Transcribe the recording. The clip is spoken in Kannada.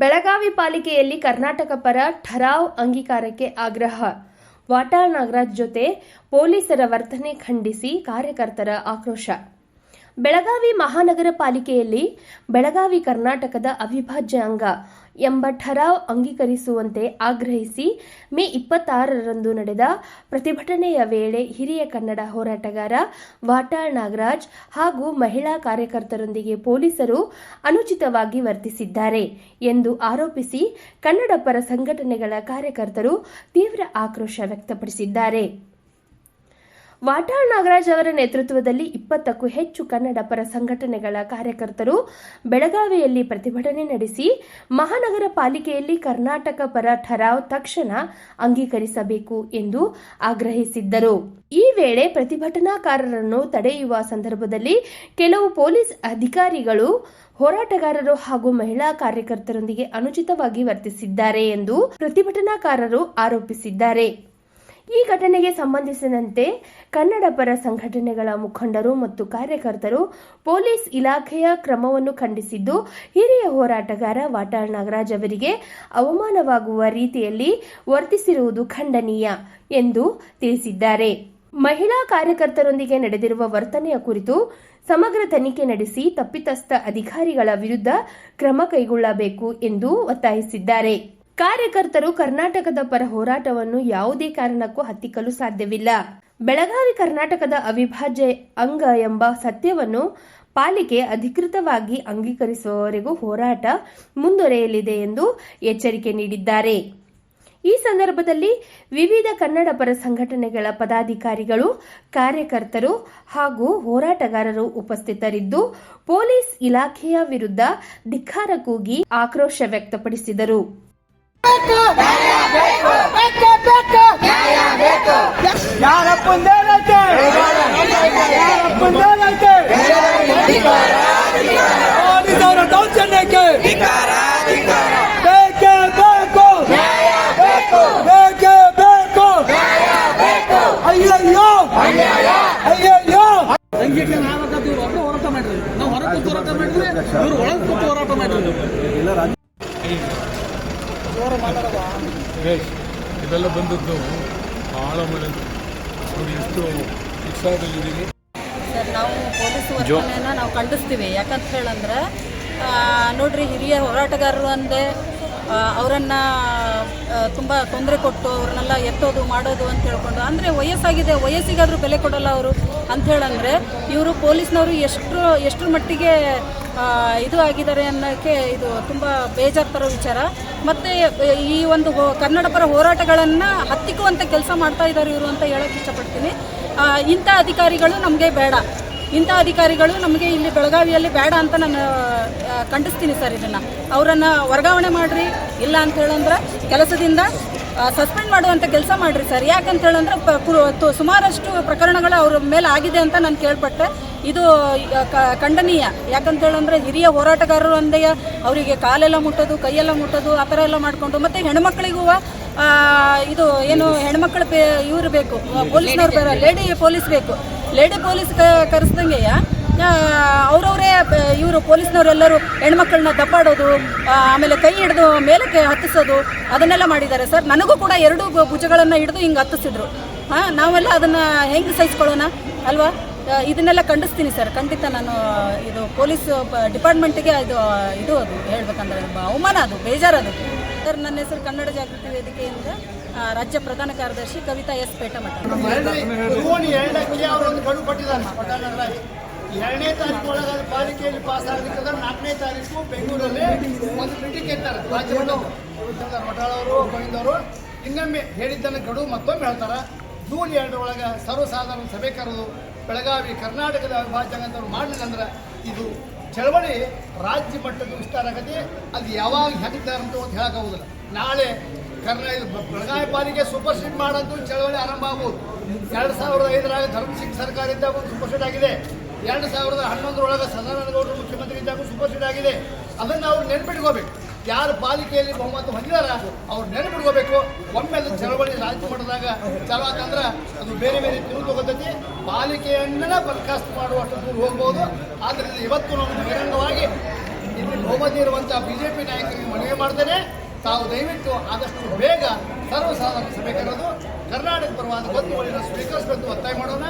ಬೆಳಗಾವಿ ಪಾಲಿಕೆಯಲ್ಲಿ ಕರ್ನಾಟಕ ಪರ ಠರಾವ್ ಅಂಗೀಕಾರಕ್ಕೆ ಆಗ್ರಹ. ವಾಟಾಳ್ ನಾಗರಾಜ್ ಜೊತೆ ಪೊಲೀಸರ ವರ್ತನೆ ಖಂಡಿಸಿ ಕಾರ್ಯಕರ್ತರ ಆಕ್ರೋಶ. ಬೆಳಗಾವಿ ಮಹಾನಗರ ಪಾಲಿಕೆಯಲ್ಲಿ ಬೆಳಗಾವಿ ಕರ್ನಾಟಕದ ಅವಿಭಾಜ್ಯ ಅಂಗ ಎಂಬ ಠರಾವ್ ಅಂಗೀಕರಿಸುವಂತೆ ಆಗ್ರಹಿಸಿ ಮೇ 26ರಂದು ನಡೆದ ಪ್ರತಿಭಟನೆಯ ವೇಳೆ ಹಿರಿಯ ಕನ್ನಡ ಹೋರಾಟಗಾರ ವಾಟಾಳ್ ನಾಗರಾಜ್ ಹಾಗೂ ಮಹಿಳಾ ಕಾರ್ಯಕರ್ತರೊಂದಿಗೆ ಪೊಲೀಸರು ಅನುಚಿತವಾಗಿ ವರ್ತಿಸಿದ್ದಾರೆ ಎಂದು ಆರೋಪಿಸಿ ಕನ್ನಡ ಪರ ಸಂಘಟನೆಗಳ ಕಾರ್ಯಕರ್ತರು ತೀವ್ರ ಆಕ್ರೋಶ ವ್ಯಕ್ತಪಡಿಸಿದ್ದಾರೆ. ವಾಟಾಳ್ ನಾಗರಾಜ್ ಅವರ ನೇತೃತ್ವದಲ್ಲಿ 20ಕ್ಕೂ ಹೆಚ್ಚು ಕನ್ನಡ ಪರ ಸಂಘಟನೆಗಳ ಕಾರ್ಯಕರ್ತರು ಬೆಳಗಾವಿಯಲ್ಲಿ ಪ್ರತಿಭಟನೆ ನಡೆಸಿ ಮಹಾನಗರ ಪಾಲಿಕೆಯಲ್ಲಿ ಕರ್ನಾಟಕ ಪರ ಠರಾವ್ ತಕ್ಷಣ ಅಂಗೀಕರಿಸಬೇಕು ಎಂದು ಆಗ್ರಹಿಸಿದ್ದರು. ಈ ವೇಳೆ ಪ್ರತಿಭಟನಾಕಾರರನ್ನು ತಡೆಯುವ ಸಂದರ್ಭದಲ್ಲಿ ಕೆಲವು ಪೊಲೀಸ್ ಅಧಿಕಾರಿಗಳು ಹೋರಾಟಗಾರರು ಹಾಗೂ ಮಹಿಳಾ ಕಾರ್ಯಕರ್ತರೊಂದಿಗೆ ಅನುಚಿತವಾಗಿ ವರ್ತಿಸಿದ್ದಾರೆ ಎಂದು ಪ್ರತಿಭಟನಾಕಾರರು ಆರೋಪಿಸಿದ್ದಾರೆ. ಈ ಘಟನೆಗೆ ಸಂಬಂಧಿಸಿದಂತೆ ಕನ್ನಡ ಪರ ಸಂಘಟನೆಗಳ ಮುಖಂಡರು ಮತ್ತು ಕಾರ್ಯಕರ್ತರು ಪೊಲೀಸ್ ಇಲಾಖೆಯ ಕ್ರಮವನ್ನು ಖಂಡಿಸಿದ್ದು, ಹಿರಿಯ ಹೋರಾಟಗಾರ ವಾಟಾಳ್ ನಾಗರಾಜ್ ಅವರಿಗೆ ಅವಮಾನವಾಗುವ ರೀತಿಯಲ್ಲಿ ವರ್ತಿಸಿರುವುದು ಖಂಡನೀಯ ಎಂದು ತಿಳಿಸಿದ್ದಾರೆ. ಮಹಿಳಾ ಕಾರ್ಯಕರ್ತರೊಂದಿಗೆ ನಡೆದಿರುವ ವರ್ತನೆಯ ಕುರಿತು ಸಮಗ್ರ ತನಿಖೆ ನಡೆಸಿ ತಪ್ಪಿತಸ್ಥ ಅಧಿಕಾರಿಗಳ ವಿರುದ್ಧ ಕ್ರಮ ಕೈಗೊಳ್ಳಬೇಕು ಎಂದು ಒತ್ತಾಯಿಸಿದ್ದಾರೆ. ಕಾರ್ಯಕರ್ತರು ಕರ್ನಾಟಕದ ಪರ ಹೋರಾಟವನ್ನು ಯಾವುದೇ ಕಾರಣಕ್ಕೂ ಹತ್ತಿಕ್ಕಲು ಸಾಧ್ಯವಿಲ್ಲ. ಬೆಳಗಾವಿ ಕರ್ನಾಟಕದ ಅವಿಭಾಜ್ಯ ಅಂಗ ಎಂಬ ಸತ್ಯವನ್ನು ಪಾಲಿಕೆ ಅಧಿಕೃತವಾಗಿ ಅಂಗೀಕರಿಸುವವರೆಗೂ ಹೋರಾಟ ಮುಂದುವರೆಯಲಿದೆ ಎಂದು ಎಚ್ಚರಿಕೆ ನೀಡಿದ್ದಾರೆ. ಈ ಸಂದರ್ಭದಲ್ಲಿ ವಿವಿಧ ಕನ್ನಡ ಪರ ಸಂಘಟನೆಗಳ ಪದಾಧಿಕಾರಿಗಳು, ಕಾರ್ಯಕರ್ತರು ಹಾಗೂ ಹೋರಾಟಗಾರರು ಉಪಸ್ಥಿತರಿದ್ದು ಪೊಲೀಸ್ ಇಲಾಖೆಯ ವಿರುದ್ಧ ಧಿಕ್ಕಾರ ಕೂಗಿ ಆಕ್ರೋಶ ವ್ಯಕ್ತಪಡಿಸಿದರು. ಇದೆಲ್ಲ ಬಂದದ್ದು ಬಹಳ ಒಳ್ಳೆಯದು. ನೋಡಿ ಎಷ್ಟು ಉತ್ಸಾಹದಲ್ಲಿದ್ದೀವಿ ಸರ್. ನಾವು ಪೊಲೀಸ್ ವರ್ತನೆಯನ್ನು ನಾವು ಖಂಡಿಸ್ತೀವಿ. ಯಾಕಂತ ಹೇಳಂದ್ರೆ ನೋಡ್ರಿ, ಹಿರಿಯ ಹೋರಾಟಗಾರರು ಅಂದೆ ಅವರನ್ನು ತುಂಬ ತೊಂದರೆ ಕೊಟ್ಟು ಅವ್ರನ್ನೆಲ್ಲ ಎತ್ತೋದು ಮಾಡೋದು ಅಂತ ಹೇಳ್ಕೊಂಡು, ಅಂದರೆ ವಯಸ್ಸಾಗಿದೆ, ವಯಸ್ಸಿಗಾದರೂ ಬೆಲೆ ಕೊಡಲ್ಲ ಅವರು ಅಂತ ಹೇಳಂದರೆ ಇವರು ಪೊಲೀಸ್ನವರು ಎಷ್ಟರ ಮಟ್ಟಿಗೆ ಇದು ಆಗಿದ್ದಾರೆ ಅನ್ನೋಕ್ಕೆ ಇದು ತುಂಬ ಬೇಜಾರು ತರೋ ವಿಚಾರ. ಮತ್ತು ಈ ಒಂದು ಕನ್ನಡ ಪರ ಹೋರಾಟಗಳನ್ನು ಹತ್ತಿಕ್ಕುವಂಥ ಕೆಲಸ ಮಾಡ್ತಾ ಇದ್ದಾರೆ ಇವರು ಅಂತ ಹೇಳೋಕ್ಕೆ ಇಷ್ಟಪಡ್ತೀನಿ. ಇಂಥ ಅಧಿಕಾರಿಗಳು ನಮಗೆ ಬೇಡ, ಇಂಥ ಅಧಿಕಾರಿಗಳು ನಮಗೆ ಇಲ್ಲಿ ಬೆಳಗಾವಿಯಲ್ಲಿ ಬೇಡ ಅಂತ ನಾನು ಖಂಡಿಸ್ತೀನಿ ಸರ್. ಇದನ್ನು ಅವರನ್ನು ವರ್ಗಾವಣೆ ಮಾಡಿರಿ, ಇಲ್ಲ ಅಂತ ಹೇಳಂದ್ರೆ ಕೆಲಸದಿಂದ ಸಸ್ಪೆಂಡ್ ಮಾಡುವಂಥ ಕೆಲಸ ಮಾಡಿರಿ ಸರ್. ಯಾಕಂತ ಹೇಳಂದ್ರೆ ಸುಮಾರಷ್ಟು ಪ್ರಕರಣಗಳು ಅವ್ರ ಮೇಲೆ ಆಗಿದೆ ಅಂತ ನಾನು ಕೇಳ್ಪಟ್ಟೆ. ಇದು ಖಂಡನೀಯ. ಯಾಕಂತ ಹೇಳಂದ್ರೆ ಹಿರಿಯ ಹೋರಾಟಗಾರರು ಅಂದೇ ಅವರಿಗೆ ಕಾಲೆಲ್ಲ ಮುಟ್ಟೋದು, ಕೈಯೆಲ್ಲ ಮುಟ್ಟೋದು, ಆ ಥರ ಎಲ್ಲ ಮಾಡಿಕೊಂಡು, ಮತ್ತು ಹೆಣ್ಮಕ್ಳಿಗೂ ಇದು ಏನು ಹೆಣ್ಮಕ್ಳು ಇವರು ಬೇಕು, ಪೊಲೀಸ್ನವ್ರು ಲೇಡಿ ಪೊಲೀಸ್ ಬೇಕು. ಲೇಡಿ ಪೊಲೀಸ್ ಕರೆಸ್ದಂಗೆ ಅವರವರೇ ಇವರು ಪೊಲೀಸ್ನವರೆಲ್ಲರೂ ಹೆಣ್ಮಕ್ಳನ್ನ ದಬ್ಬಾಡೋದು, ಆಮೇಲೆ ಕೈ ಹಿಡಿದು ಮೇಲಕ್ಕೆ ಹತ್ತಿಸೋದು, ಅದನ್ನೆಲ್ಲ ಮಾಡಿದ್ದಾರೆ ಸರ್. ನನಗೂ ಕೂಡ 2 ಭುಜಗಳನ್ನು ಹಿಡಿದು ಹಿಂಗೆ ಹತ್ತಿಸಿದ್ರು. ನಾವೆಲ್ಲ ಅದನ್ನು ಹೆಂಗೆ ಸಹಿಸ್ಕೊಳ್ಳೋಣ ಅಲ್ವಾ? ಇದನ್ನೆಲ್ಲ ಖಂಡಿಸ್ತೀನಿ ಸರ್. ಖಂಡಿತ ನಾನು ಇದು ಪೊಲೀಸ್ ಡಿಪಾರ್ಟ್ಮೆಂಟಿಗೆ ಅದು ಅದು ಹೇಳ್ಬೇಕಂದ್ರೆ ಅವಮಾನ, ಅದು ಬೇಜಾರದು ಸರ್. ನನ್ನ ಹೆಸರು ಕನ್ನಡ ಜಾಗೃತಿ ವೇದಿಕೆಯಿಂದ ರಾಜ್ಯ ಪ್ರಧಾನ ಕಾರ್ಯದರ್ಶಿ ಕವಿತಾ ಎಸ್ ಪೇಟಮಠ. 2ನೇ ತಾರೀಕು ಒಳಗೆ ಪಾಲಿಕೆಯಲ್ಲಿ ಪಾಸ್ ಆಗಲಿಕ್ಕೆ 4ನೇ ತಾರೀಕು ಬೆಂಗಳೂರಲ್ಲಿ ಒಂದು ಮೀಟಿಂಗ್ ಇರ್ತಾರೆ. ರಾಜ್ಯ ವಟಾಳ್ ಅವರು, ಗೋವಿಂದ್ ಅವರು ಇನ್ನೊಮ್ಮೆ ಹೇಳಿದ್ದನ್ನು ಗಡುವು ಮತ್ತೊಮ್ಮೆ ಹೇಳ್ತಾರೆ. ಜೂನ್ 2 ಒಳಗೆ ಸರ್ವಸಾಧಾರಣ ಸಭೆ ಕರೆದು ಬೆಳಗಾವಿ ಕರ್ನಾಟಕದ ಅವಿಭಾಜ್ಯ ಅಂತವ್ರು ಮಾಡಲಿಲ್ಲ ಅಂದ್ರೆ ಇದು ಚಳವಳಿ ರಾಜ್ಯ ಮಟ್ಟದ ವಿಸ್ತಾರ ಆಗತ್ತೆ. ಅದು ಯಾವಾಗ ಹೆಂಗಿದ್ದಾರೆ ಅಂತ ಹೇಳೋಕ್ಕಾಗೋದಿಲ್ಲ. ನಾಳೆ ಬೆಳಗಾವಿ ಪಾಲಿಕೆ ಸೂಪರ್ ಸೀಡ್ ಮಾಡೋದು ಚಳವಳಿ ಆರಂಭ ಆಗ್ಬೋದು. 2005 ಧರ್ಮಸಿಂಗ್ ಸರ್ಕಾರ ಇದ್ದಾಗ ಒಂದು ಸೂಪರ್ ಸೀಡ್ ಆಗಿದೆ. 2011 ಸದಾನಂದ ಗೌಡರು ಮುಖ್ಯಮಂತ್ರಿ ಇದ್ದಾಗ ಸೂಪರ್ ಸೀಡ್ ಆಗಿದೆ. ಅದನ್ನು ಅವ್ರು ನೆನಪಿಟ್ಕೋಬೇಕು. ಯಾರು ಪಾಲಿಕೆಯಲ್ಲಿ ಬಹುಮತ ಹೊಂದಿದಾರ ಅವ್ರು ನೆನಪಿಟ್ಕೋಬೇಕು. ಒಮ್ಮೆ ಅದು ಚಳವಳಿ ರಾಜ್ಯ ಮಟ್ಟದಾಗ ಚಾಲು ಆತಂದ್ರೆ ಅದು ಬೇರೆ ಬೇರೆ ತಿರುವು ತಗೋತೈತಿ. ಪಾಲಿಕೆಯನ್ನ ಬರಖಾಸ್ತು ಮಾಡುವಷ್ಟು ದೂರ ಹೋಗ್ಬೋದು. ಆದ್ದರಿಂದ ಇವತ್ತು ನಾವು ಬಹಿರಂಗವಾಗಿ ಇಲ್ಲಿ ಬಹುಮತ ಇರುವಂತಹ ಬಿಜೆಪಿ ನಾಯಕರಿಗೆ ಮನವಿ ಮಾಡ್ತೇನೆ, ತಾವು ದಯವಿಟ್ಟು ಆದಷ್ಟು ಬೇಗ ಸರ್ವಸಾಧಾರಣ ಸಭೆ ಕರೆದು ಕರ್ನಾಟಕ ಪರವಾದ ಗೊತ್ತುವಳಿಯನ್ನು ಸ್ವೀಕರಿಸಬೇಕು ಒತ್ತಾಯ ಮಾಡೋಣ.